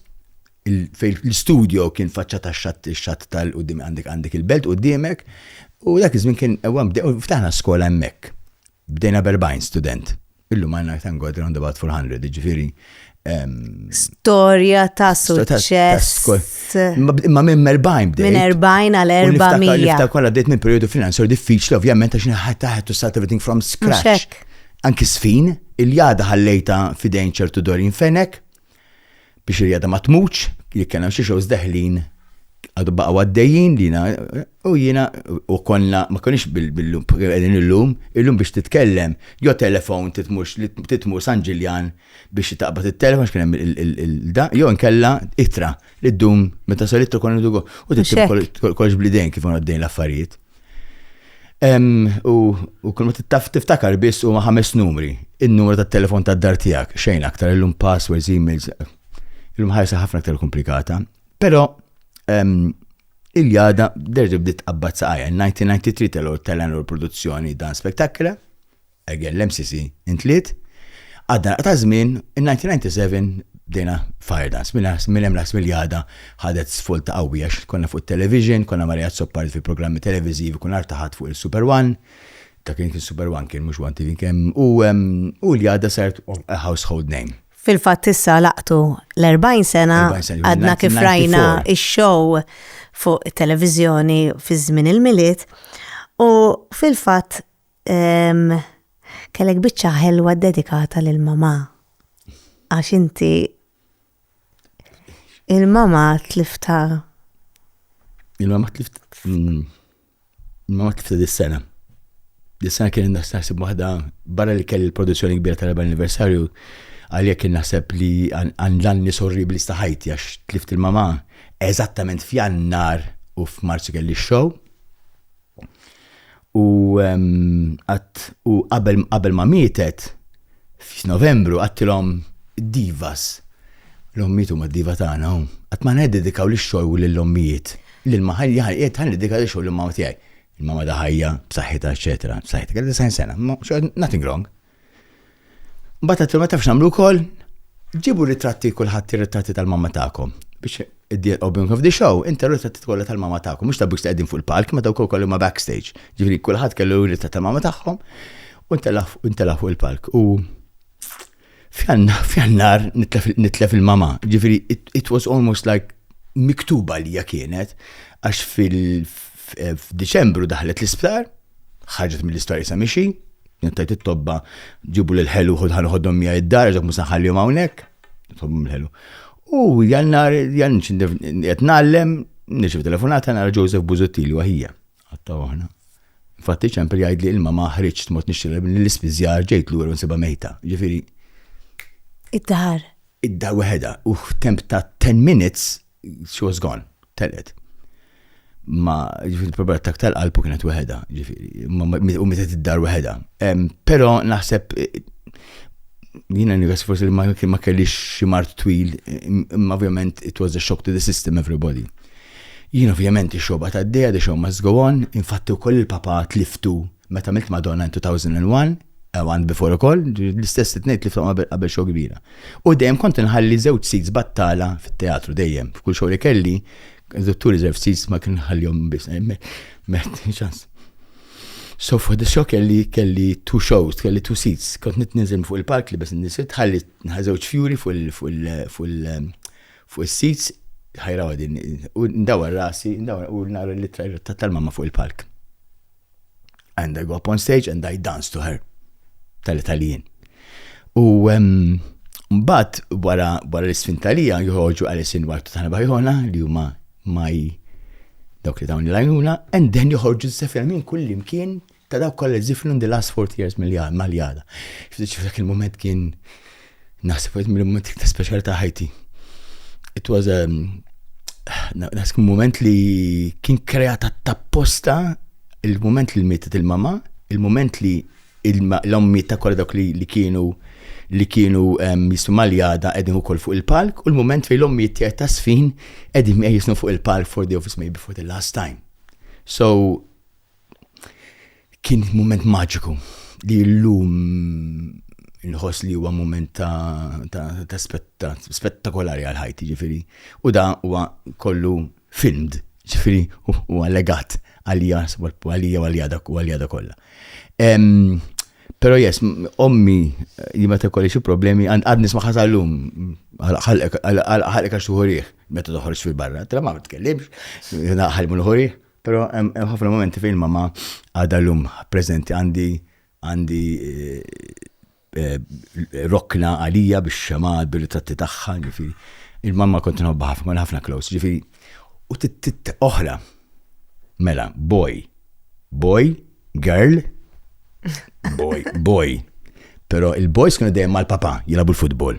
Speaker 4: il-studio kien faċċa ta' xatt tal-qudiem għandek il-belt qudiemek, u dak iż-żmien kien ftaħna skola emmek. Bdejna b'40 student. Illu manna tangod around about 400, ġifiri.
Speaker 1: Storja ta' suċċess.
Speaker 4: Ma minn 40 bdejt.
Speaker 1: Minn 40 għal 400.
Speaker 4: Niftakar kollha bdejt minn periodu finanzjar diffiċli, ovvjament għax had to start everything from scratch. Anki sfin, il-jada ħallejta fidejn ċertu Dorin Fenek, biex il-jada ma tmuċ, li kena xi shows deħlin għadu baqa għaddejjin lina, u jina, u konna, ma konix bil-lum, il-lum biex titkellem, jo telefon titmur San Ġiljan biex taqbat il-telefon, xkienem il-da, jo nkella itra, l-dum, meta solittu konna dugu, u tittib kolġ blidejn kif għaddejn l-affarijiet. U kull ma tiftakar biss u ma 5 numri, il-numru ta' telefon ta' dar tijak, xejn aktar, il-lum passwords, emails, il-lum ħajsa ħafna aktar komplikata, pero il-jada derġa bdiet qabbat saqajja. 1993 tal-għor produzzjoni dan Spectacular, again l-MCC intliet, għadna ta' żmien, in 1997 bdejna Fire Dance, mill-hemm ras mill-jada ħadet sfol ta' qawwija, konna fuq television, konna Marija Soppart fi programmi televizivi, konna artaħat fuq il-Super One, ta' kien Super One kien mhux One TV kemm, u l-jada sart a household name.
Speaker 1: Fil-fatt issa laqtu l-40 sena għadna kif rajna ix-show fuq televizjoni fi żmien il-miliet u fil-fatt kellek biċċa ħelwa dedikata lil mama għax inti il-mama tlifta.
Speaker 4: Il-mama tlifta dis-sena. Dis-sena kien naħseb waħda barra li kelli l-produzzjoni kbira tal-40 anniversarju għalija kien naħseb li għanġanni sorribli staħajti għax tlift il-mama eżattament f'Jannar u f'Marzu kelli show u qabel ma mietet f'Novembru għattilhom divas l-ommiet huma d-diva tagħna qatt ma nededikaw lix-show lill-ommijiet lill-maħal qiegħed ħannedika lix-show lill-mama tiegħi. Il-mama da ħajja b'saħħitha eċetera, b'saħħitha kelli 90 sena, nothing wrong. Mbagħad għattilhom ma tafx nagħmlu wkoll, ġibu ritratti kulħadd ir-ritratti tal-mamma tagħkom biex opening of the show, inta ritratti kollha tal-mamma tagħkom, mhux ta' biex qegħdin fuq il-palk, ma dawk ukoll huma backstage. Ġifieri kulħadd kellu ritratt tal-mamma tagħhom u intela fuq il-palk. U f'Jannar nitlef il-mama. Ġifieri it was almost like miktuba li kienet għax f'Diċembru daħlet l-isptar, ħarġet mill-istorja sa mixi, jentajt it-tobba ġibu l-ħelu ħodhom mija id-dar, ġak musa ħallihom hawnhekk, tobbhom l-ħelu. U Jannar qed nagħlem, nirċiev telefonata nara Joseph Buzottilli waħija. Għatta waħna. Infatti ċempel jgħid li ilma ma ħriġt tmod nixtieq l-ispiżjar ġejt lura nsibha mejta. Ġifieri
Speaker 1: id-dar.
Speaker 4: Id-dar waħedha u f'temp ta' 10 minutes she was gone, telqet. Ma ġifieri il-probabilità tal-qalbu kienet waħedha, ġifieri u mietet id-dar waħedha. Però naħseb jiena nigas forsi li ma kellix xi mart twil, imma ovvjament it was a shock to the system everybody. Jien ovvjament ix-xogħba tad-dejja the show must go on, infatti wkoll il-papa tliftu meta milt Madonna in 2001, one before ukoll, l-istess it-tnejn tliftu qabel show kbira. U dejjem kont inħalli żewġ seats battala fit-teatru dejjem, f'kull show li kelli, d-dottur reserve seats ma kien ħallihom biss, ċans. So for the show kelli 2 shows, kelli 2 seats, kont nitniżel fuq il-park li bes nisit, ħalli żewġ fjuri fuq il-seats, ħajraw din, u ndawar rasi, u nara l-litra tal-mamma fuq il-park. And I go up on stage and I dance to her, tal-Italien. U mbagħad wara l-isfintalija joħorġu Alice in White tagħna bajħona li huma maj dawk li dawn il-għajnuna, and then joħorġu z-zefilmin kull imkien ta' dawk kollha żiflu in the last 40 years mal-jada. Dak il-moment kien naħseb mill-moment ta' speċjali ta' ħajti. It was moment li kien kreata tapposta il-moment li mietet il-mama, il-moment li l-ommi ta' kollha dawk li kienu jismu mal-jada qegħdin ukoll fuq il-palk, u l-moment fejn l-ommi tiegħi ta' sfin qegħdin jisnu fuq il-palk for the office maybe for the last time. So kien moment maġiku li llum inħoss li huwa moment ta' spettakolari għal ħajti, ġifieri. U da huwa kollu filmed, ġifieri huwa legat għalija u għaljada kollha. Pero yes, ommi meta kolli xi problemi għad nisma' ħasallum ħalqek għax tuħorih meta toħroġ fil-barra, tra ma tkellimx, ħalmu l-ħorih, però hemm ħafna momenti fejn mama għadha llum preżenti għandi rokna għalija biex xamad bil-ritratti tagħha, ġifieri. Il-mamma kont inħobba ħafna close, ġifieri. U oħra. Mela, boy, girl, boy. Pero il-boys kienu dejjem mal-papa jilabu l-futbol.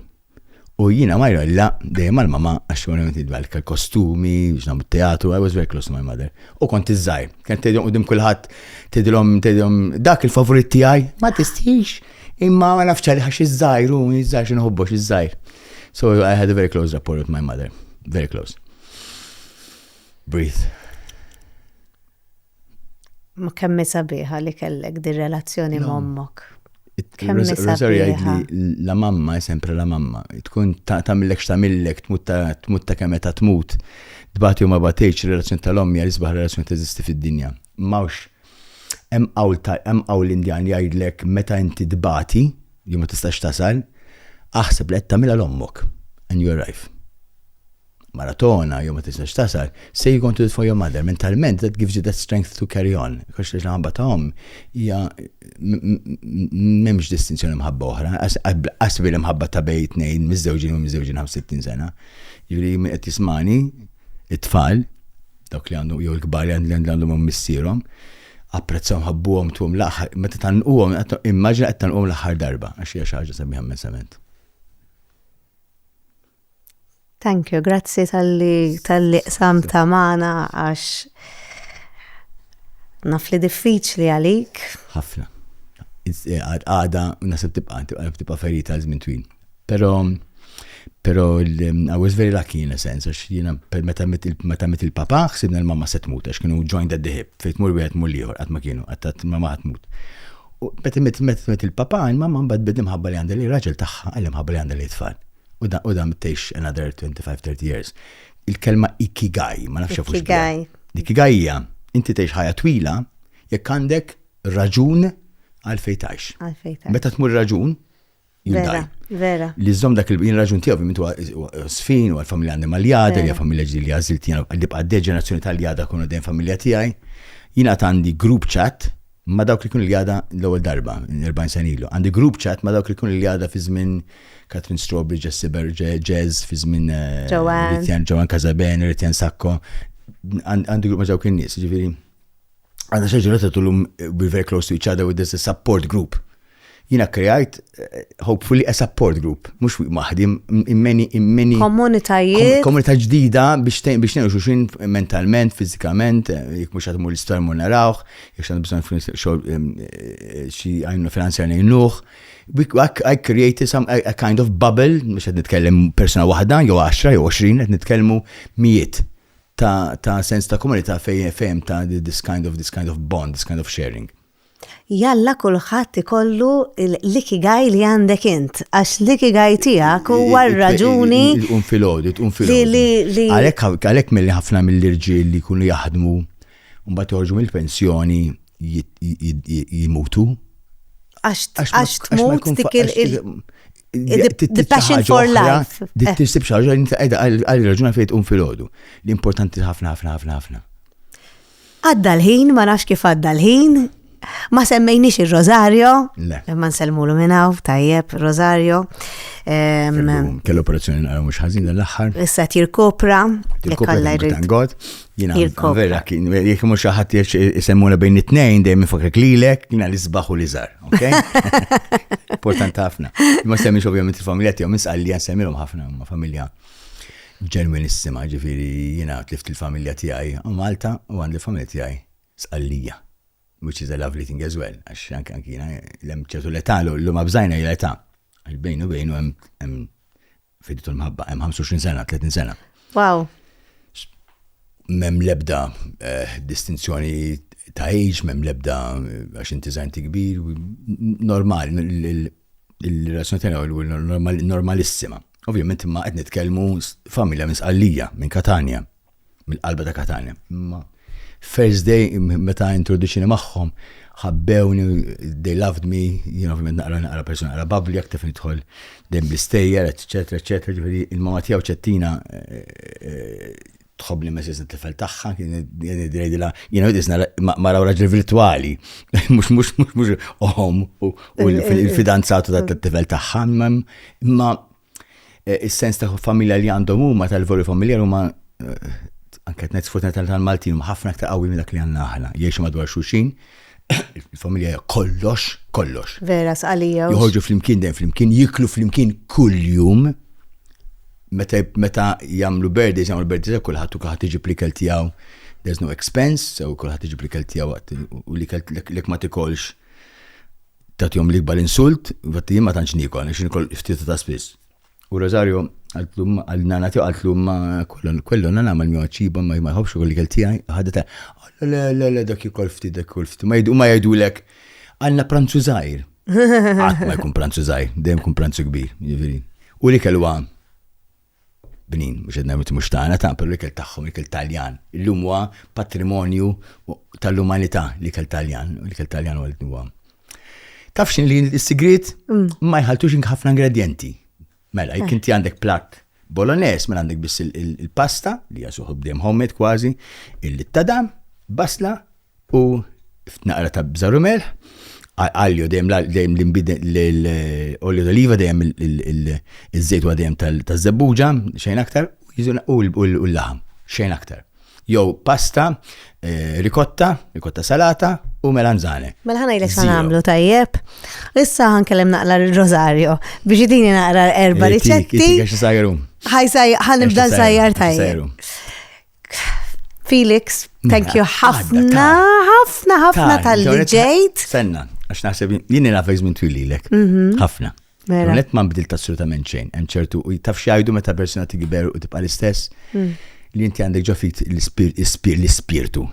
Speaker 4: U jina Majra la dejjem mal-mama għax għonem tidbalka kostumi, biex namu teatru, I was very close to my mother. U kont iż-żajr, kien tedjom u dim kullħat tedjom dak il-favorit tiegħi, ma tistix, imma ma nafx għalli għax iż-żajr, u iż-żajr xi nħobbux iż-żajr. So I had a very close rapport with my mother, very close. Breathe.
Speaker 1: Ma kemmi sabiħa li kellek di relazzjoni ma' ommok.
Speaker 4: Rosario jgħidli la mamma è sempre la mamma. Tkun tamillek x'tamillek, tmut ta' kemm meta tmut. Tbati u ma batejx relazzjoni tal-ommi għal isbaħ relazzjoni teżisti fid-dinja. Mawx hemm qawl Indjan jgħidlek meta inti tbati, jew ma tistax tasal, aħseb li qed tagħmilha l-ommok and you arrive. Maratona, jew ma tistax tasal, say you're going to do it for your mother. Mentalment, that gives you that strength to carry on. Because li ħabba ta'hom, hija m'hemmx distinzjoni mħabba oħra. Qasbi li mħabba ta' bejn tnejn miżewġin u miżewġin 65 sena. Jiġri min qed jismani, it-tfal, dawk li għandhom jew l-kbar li għandhom missierhom, apprezzahom ħabbuhom tuhom l-aħħar, meta tanquhom, immaġina qed tanquhom l-aħħar darba għax hija xi ħaġa sabiħa immensament.
Speaker 1: Thank you, grazzi tal-li qsamta magħna għax naf li diffiċli għalik.
Speaker 4: Ħafna. Għada nasib tibqa' ferita għal żmien twil. Pero I was very lucky in a sense, għax jiena meta mit il-papa ħsibna l-mamma se tmut għax kienu joined at the hip, fejn tmur wieħed mur ieħor qatt ma kienu, qatt mamma tmut. Meta mit il-papa, il-mamma mbagħad bidli mħabba li għandha li raġel tagħha, għalli mħabba li għandha li tfal. U da mittejx another 25-30 years. Il-kelma ikigai, ma nafx fux
Speaker 1: Ikigai.
Speaker 4: Ikigai hija, inti tgħix ħajja twila, jekk għandek raġun għalfejn tgħix. Meta tmur raġun,
Speaker 1: Vera, vera.
Speaker 4: Li żomm dak il-bin raġun tiegħu ovvjament huwa sfin u għall-familja għandha mal-jada, li familja ġdid li għażilt jiena li bqa' ġenerazzjoni tal-jada kienu dejjem familja tiegħi. Jiena għandi group chat ma dawk li kienu l-jada l-ewwel darba, 40 sena ilu. Għandi group chat ma dawk li kienu l-jada fi żmien Catherine Strawberry, Jazz, fi żmien Joan Casaben, Ritjan Sacco. Għandi group ma dawk in-nies, ġifieri. Għandha xi ġurnata tulhom we're very close to each other with this support group. Jina krejajt, hopefully, a support group, mux maħdim, immeni komunità ġdida biex nejnu xuxin mentalment, fizikament, jek mux għadmu l-istar mu narawħ, jek xan bżon xie għajnu finanzjar nejnuħ. I created a kind of bubble, mux għad nitkellem persona wahda, jew 10, jew 20, għad nitkellmu mijiet ta' sens ta' komunità fejem ta' this kind of bond, this kind of sharing.
Speaker 1: Jalla kulħadd ikollu l-ikigai li għandek int, għax l-ikigai tiegħek huwa r-raġuni.
Speaker 4: Unfilodu. Għalhekk milli ħafna mill-irġiel li jkunu jaħdmu u mbagħad joħorġu mill-pensjoni jimutu.
Speaker 1: Għax tmut dik the passion for life.
Speaker 4: Tisib xi ħaġa għal raġuna fejn unfilodu. L-importanti ħafna.
Speaker 1: Għadda l-ħin, ma nafx kif għadda l-ħin. Ma semmejniex il-Rosario, ma nselmulu minnaw, tajjeb, Rosario.
Speaker 4: Kellu operazzjoni nara mux ħazin dal-axħar.
Speaker 1: Issa tirkopra.
Speaker 4: Tangod. Jina, vera, jek mux ħat jisemmuna bejn it-tnejn, dejjem mifakrek lilek, jina li zbaħu li zar, ok? Important ħafna. Ma semmix ovvijament il-familja tiegħu misqalli nsemmilhom ħafna, ma familja ġenwinissima, ġifieri jina tlift il-familja tiegħi Malta u għandi familja tiegħi sqallija. Which is a lovely thing as well. Għax anke jina l-hemm ċertu l-età l ma bżajna l-età. Għax bejnu hemm fiditu l-mħabba, hemm 25 sena, 30 sena.
Speaker 1: Wow.
Speaker 4: M'hemm l-ebda distinzjoni ta' age, m'hemm l-ebda għax inti żgħar kbir, normali, il-relazzjoni tiegħu normalissima. Ovvjament imma qed nitkellmu familja misqallija minn Katania, mill-qalba ta' Katania. First day, meta introduċini maħħom, ħabbewni, they loved me, naqra persona, naqra babli, jaktaf nidħol dem bl-istejjer, eccetera, ġifiri, il-mama tijaw ċettina tħobli messis t-tifel taħħa, direjdi ma raw raġel virtuali, mux u il-fidanzatu ta' t-tifel taħħa, imma il-sens ta' familja li għandhom huma tal-vori familjar huma anke qed ngħid sfortunatament tal-Maltin huma ħafna aktar qawwi minn dak li għandna aħna. Jgħixu madwar xulxin, il-familja kollox.
Speaker 1: Vera sqalija.
Speaker 4: Joħorġu flimkien dejjem flimkien, jiklu flimkien kuljum. Meta jagħmlu birthdays kulħadd iġib l-ikel tiegħu. There's no expense, so kulħadd iġib l-ikel tiegħu u l-ikel ma tikolx tagħtihom l-ikbar insult, jien ma tantx nikol, għax nikol ftit ta' spiss. U Rosario għal-nana tiegħu għaltlu ma kollu nana nagħmel miegħu ċiba ma jħobbx ukoll l-ikel tiegħi, ħadet le dak ikol ftit. Ma jgħidulek għandna pranzu żgħir. Qatt ma jkun pranzu żgħir, dejjem jkun pranzu kbir, jiġifieri. U l-ikel huwa bnin, mux għedna mux taħna ta' per l-ikel taħħom, l-ikel Taljan. Illum huwa patrimonju tal-umanità, l-ikel Taljan, l-ikel Taljan huwa l-huwa. Taf xin li s-sigrit ma jħaltux ħafna ingredienti. Mela, jek inti għandek platt bolognese, mela għandek biss il-pasta, li jasuħu b'dem homemade kważi, il-tadam, basla u naqra ta' bżaru melħ, għalju dejjem l-olju d'oliva dejjem il-żejt huwa dejjem tal-żebbuġa xejn aktar u l-laħam xejn aktar. Jew pasta, ricotta salata u melanzane.
Speaker 1: Mela ħana jlek nagħmlu tajjeb. Issa ħankellem naqra Rosario biex idini naqra 4 riċetti. Ħanibda nsajjar tajjeb. Felix, thank you ħafna tal-li ġejt.
Speaker 4: Senna, għax naħseb jien nafek żmien twililek. Ħafna. Net ma nbidilt assolutament xejn. Hemm ċertu taf x'jgħidu meta persuna tigiber u tibqa' l-istess li inti għandek ġo fik l-ispirtu,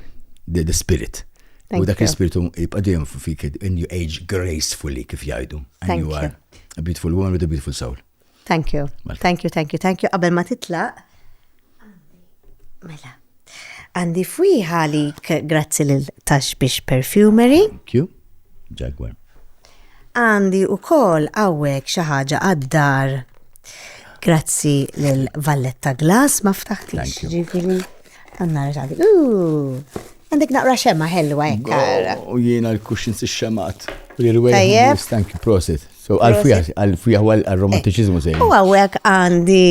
Speaker 4: the spirit. U dak l-ispirtu jibqa' dejjem fik and you age gracefully kif jgħidu. And you are a beautiful woman with a beautiful soul.
Speaker 1: Thank you. Qabel ma titlaq. Mela. Għandi fwiħa għalik grazzi l-Tashbix Perfumery.
Speaker 4: Thank you. Jaguar.
Speaker 1: Għandi u kol għawek xaħġa għaddar. Grazzi l-Valletta Glass, ma ftaħtix. Ġifiri. Għannar ġabi. Għandek naqra xemma ħelwa ekkara.
Speaker 4: U jiena l-kuxins il-xemat. Thank you, prosit. So għal-fija għal-romantiċizmu sejn. U
Speaker 1: għawek għandi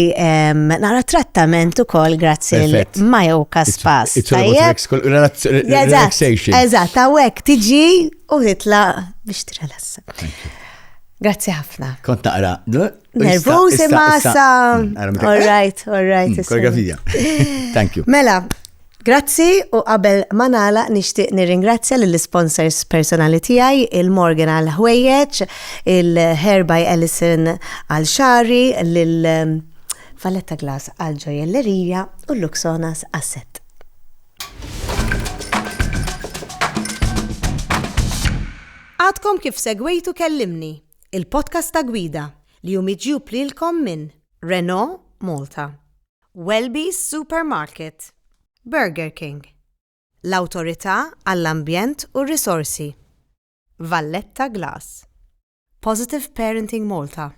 Speaker 1: naqra trattament u kol grazzi l-Majoka Spas.
Speaker 4: Relaxation.
Speaker 1: Eżat, għawek tiġi u titla biex tirelassa. Grazzi ħafna.
Speaker 4: Kont naqra.
Speaker 1: Nervusi massa. All right.
Speaker 4: Koreografija. Thank you.
Speaker 1: Mela, grazzi u qabel manala nixtieq nirringrazzja lill-sponsors personali tiegħi, il-Morgan għal ħwejjeġ, il-Hair by Ellison għal xari, lil-Valletta Glass għal ġojellerija u l-Luxonas Asset. Għadkom kif segwejtu kellimni, il-podcast ta' gwida li jumiġjub lilkom minn Renault Malta, Welby's Supermarket, Burger King, l-Awtorità għall-Ambjent u r-Risorsi, Valletta Glass, Positive Parenting Malta.